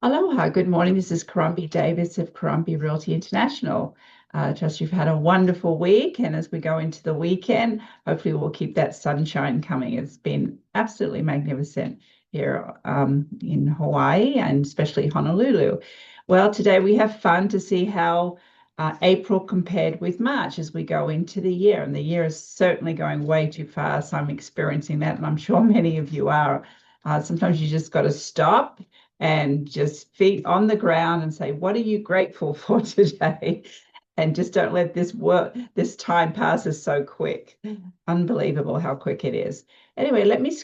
Aloha, good morning. This is Caron Davis of Caron Realty International. Trust you've had a wonderful week, and as we go into the weekend, hopefully we'll keep that sunshine coming. It's been absolutely magnificent here in Hawaii and especially Honolulu. Well, today we have fun to see how April compared with March as we go into the year, and the year is certainly going way too fast. I'm experiencing that, and I'm sure many of you are. Sometimes you just got to stop and just feet on the ground and say, what are you grateful for today? And just don't let this time passes so quick. Unbelievable how quick it is. Anyway, let me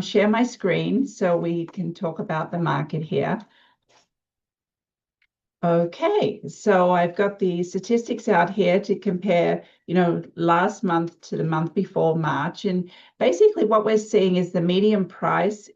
share my screen so we can talk about the market here. Okay, so I've got the statistics out here to compare, last month to the month before March. And basically what we're seeing is the median price,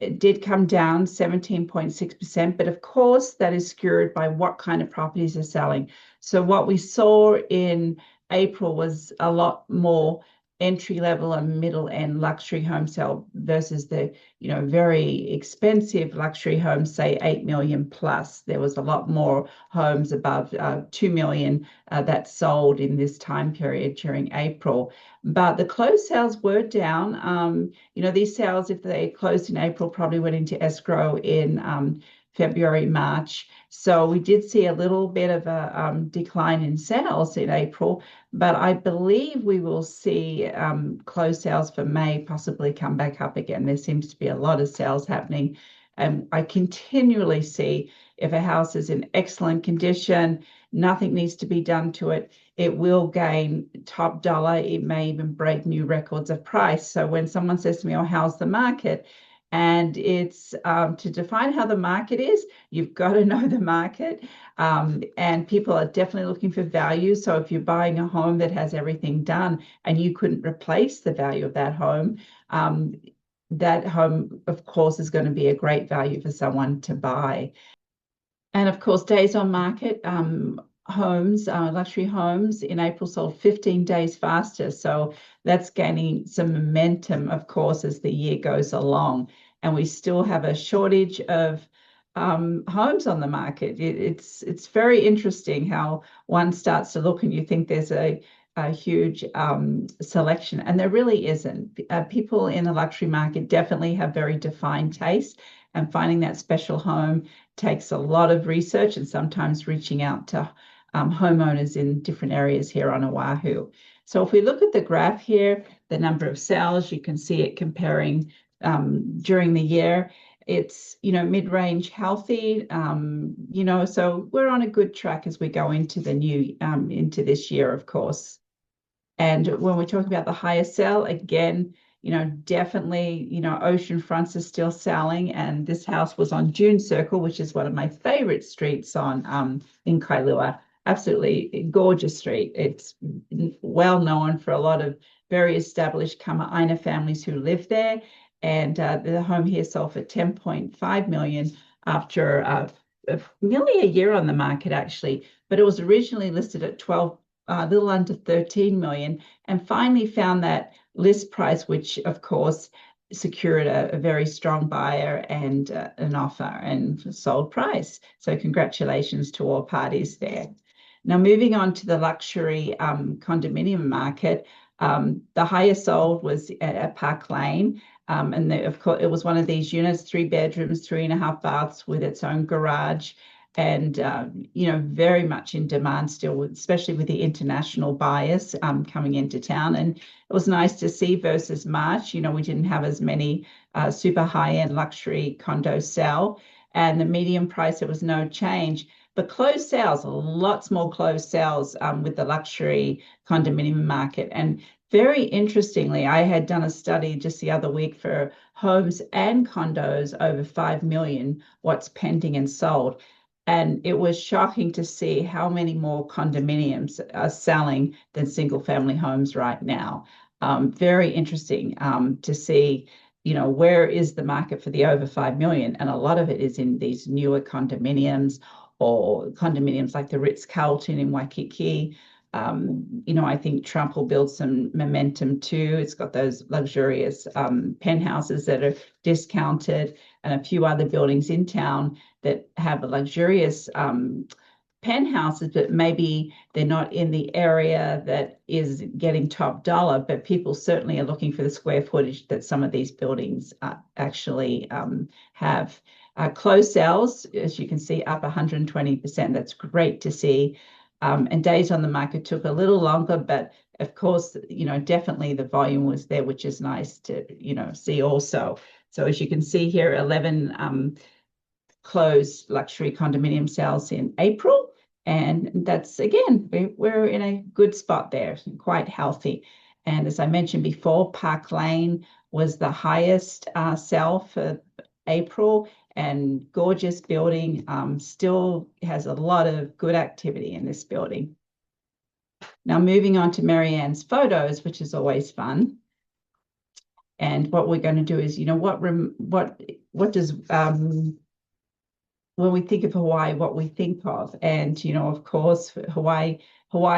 it did come down 17.6%, but of course that is skewed by what kind of properties are selling. So what we saw in April was a lot more entry level and middle end luxury home sale versus the very expensive luxury homes, say 8 million plus. There was a lot more homes above 2 million that sold in this time period during April. But the closed sales were down. These sales, if they closed in April, probably went into escrow in February, March. So we did see a little bit of a decline in sales in April, but I believe we will see closed sales for May possibly come back up again. There seems to be a lot of sales happening. And I continually see if a house is in excellent condition, nothing needs to be done to it, it will gain top dollar. It may even break new records of price. So when someone says to me, oh, how's the market? And it's to define how the market is, you've got to know the market. And people are definitely looking for value. So if you're buying a home that has everything done and you couldn't replace the value of that home, of course, is going to be a great value for someone to buy. And of course, days on market, homes, luxury homes in April sold 15 days faster. So that's gaining some momentum, of course, as the year goes along. And we still have a shortage of homes on the market. It's very interesting how one starts to look and you think there's a huge selection, and there really isn't. People in the luxury market definitely have very defined tastes, and finding that special home takes a lot of research and sometimes reaching out to homeowners in different areas here on Oahu. So if we look at the graph here, the number of sales, you can see it comparing during the year. It's, mid-range healthy, so we're on a good track as we go into into this year, of course. And when we're talking about the highest sale, again, definitely, ocean fronts are still selling. And this house was on June Circle, which is one of my favorite streets in Kailua. Absolutely gorgeous street. It's well known for a lot of very established Kama'aina families who live there. And the home here sold for 10.5 million after nearly a year on the market, actually. But it was originally listed at 12, a little under 13 million, and finally found that list price, which of course secured a very strong buyer and an offer and sold price. So congratulations to all parties there. Now moving on to the luxury condominium market, the highest sold was at Park Lane. And of course, it was one of these units, 3 bedrooms, 3.5 baths with its own garage. And, very much in demand still, especially with the international buyers coming into town. And it was nice to see versus March, we didn't have as many super high-end luxury condos sell. And the median price, there was no change. But closed sales, lots more closed sales with the luxury condominium market. And very interestingly, I had done a study just the other week for homes and condos over 5 million, what's pending and sold. And it was shocking to see how many more condominiums are selling than single family homes right now. Very interesting to see, where is the market for the over 5 million? And a lot of it is in these newer condominiums or condominiums like the Ritz-Carlton in Waikiki. I think Trump will build some momentum too. It's got those luxurious penthouses that are discounted, and a few other buildings in town that have a luxurious penthouses, but maybe they're not in the area that is getting top dollar, but people certainly are looking for the square footage that some of these buildings actually have. Closed sales, as you can see, up 120%. That's great to see. And days on the market took a little longer, but of course, definitely the volume was there, which is nice to, see also. So as you can see here, 11 closed luxury condominium sales in April. And that's, again, we're in a good spot there, quite healthy. And as I mentioned before, Park Lane was the highest sell for April, and gorgeous building, still has a lot of good activity in this building. Now moving on to Marianne's photos, which is always fun. And what we're going to do is, what does when we think of Hawaii, what we think of. And, of course, Hawaii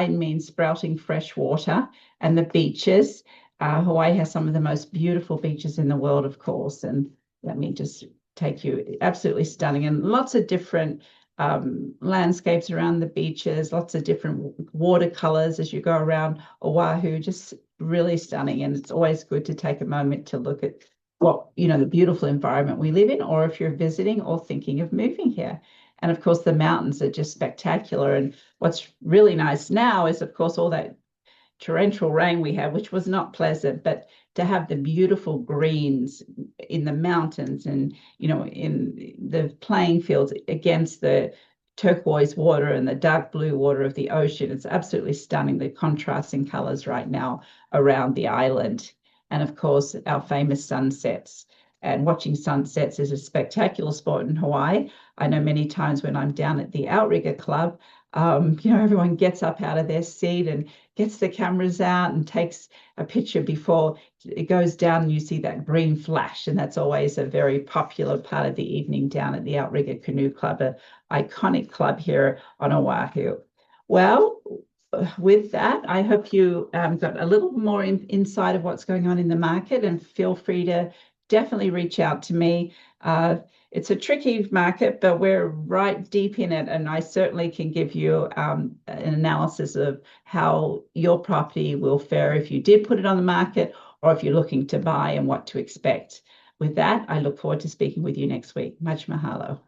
means sprouting fresh water and the beaches. Hawaii has some of the most beautiful beaches in the world, of course. And let me just take you, absolutely stunning. And lots of different landscapes around the beaches, lots of different watercolors as you go around Oʻahu, just really stunning. And it's always good to take a moment to look at the beautiful environment we live in, or if you're visiting or thinking of moving here. And of course, the mountains are just spectacular. And what's really nice now is, of course, all that torrential rain we had, which was not pleasant, but to have the beautiful greens in the mountains and, in the playing fields against the turquoise water and the dark blue water of the ocean. It's absolutely stunning, the contrasting colors right now around the island. And of course, our famous sunsets. And watching sunsets is a spectacular sport in Hawaii. I know many times when I'm down at the Outrigger Club, everyone gets up out of their seat and gets the cameras out and takes a picture before it goes down, and you see that green flash. And that's always a very popular part of the evening down at the Outrigger Canoe Club, an iconic club here on Oʻahu. Well, with that, I hope you got a little more insight of what's going on in the market, and feel free to definitely reach out to me. It's a tricky market, but we're right deep in it, and I certainly can give you an analysis of how your property will fare if you did put it on the market, or if you're looking to buy, and what to expect. With that, I look forward to speaking with you next week. Much mahalo.